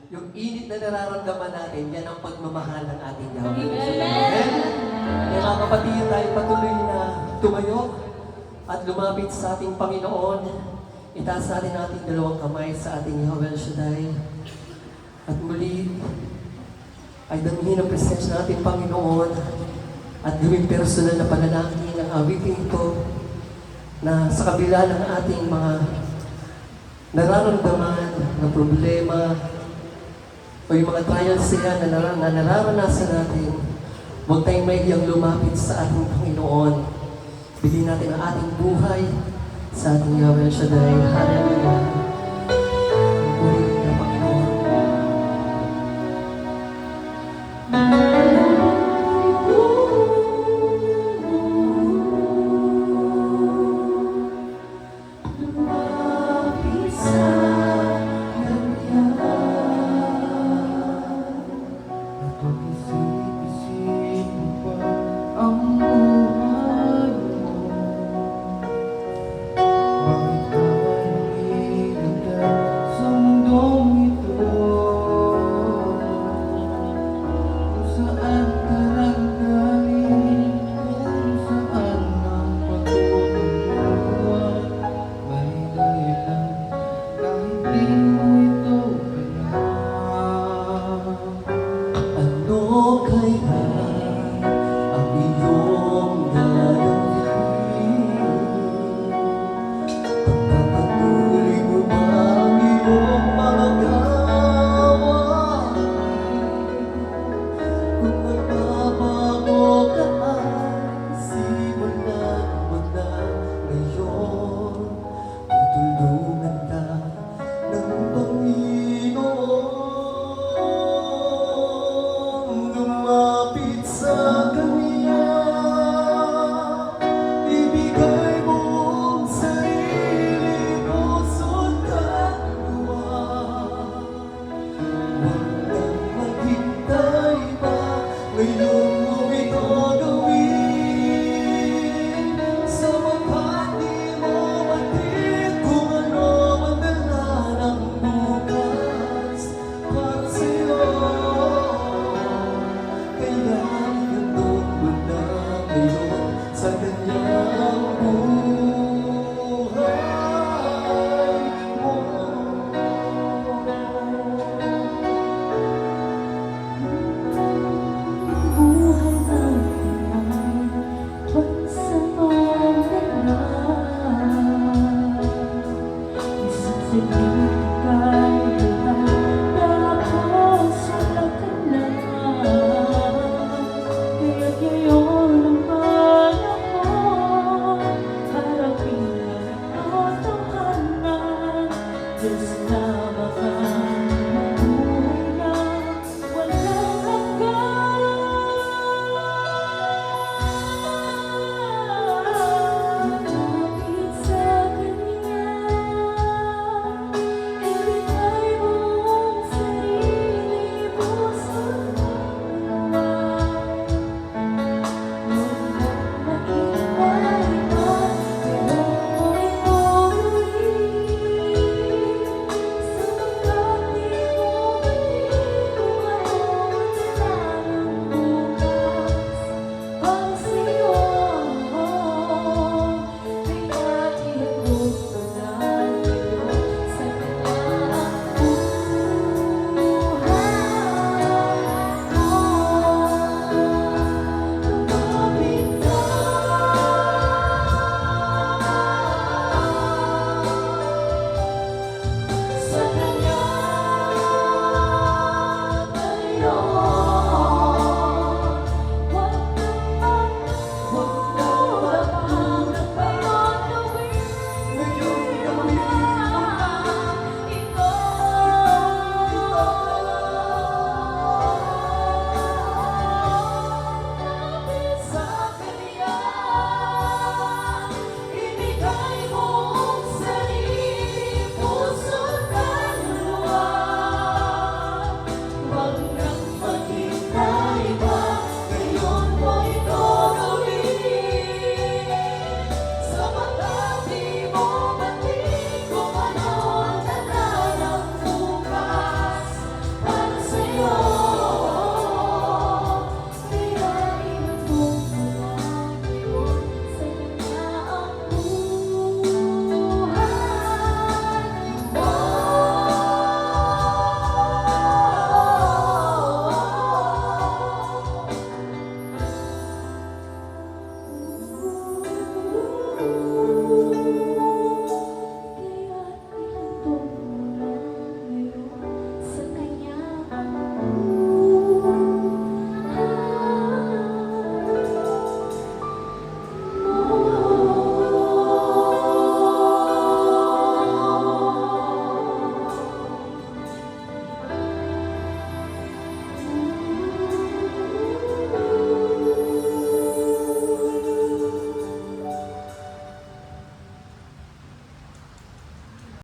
Yung init na nararamdaman natin, yan ang pagmamahal ng ating Yahweh. Amen! Kaya mga kapatid, tayo patuloy na tumayo at lumapit sa ating Panginoon. Itaas natin ang ating dalawang kamay sa ating Yahweh Shaddai. At muli, ay damhin ang presensya ng ating Panginoon at gawing personal na panalangin ng awiting ito na sa kabila ng ating mga nararamdaman na problema o yung mga trials na nararanasan natin, huwag tayong mahihiyang lumapit sa ating Panginoon. Bigyan natin ang ating buhay sa ating Yahweh Shaddai. Hallelujah. Purihin na Panginoon. Lumapit sa Kanya. Napag-isip-isip mo pa ang buhay mo? Bakit ka nangingagad sa mundong ito? Kung saan ka nanggaling, kung saan ang pagtutulungan, may dahilan kahit di mo ito alam. Ano kaya ang iyong gagawin? Pagpapatuloy mo ba ang iyong mga gawain? Kung magbabago ka ay simulan mo na ngayon. Tutulungan ka ng Panginoon. Lumapit sa Kanya, ibigay mo ang sarili, puso't kaluluwa. Huwag kang maghintay pa, ngayon mo ito gawin. Sapagkat di mo matid kung ano ang dala ng bukas para sa'yo. Kaya ihandog mo na ngayon sa Kanyang buhay mo. Buhay ng Panginoon, pagsamang lahat. Isang siling kailangan, tapos wala ka na. Kaya't ngayon ang panahon, harapin ang katotohanan. Diyos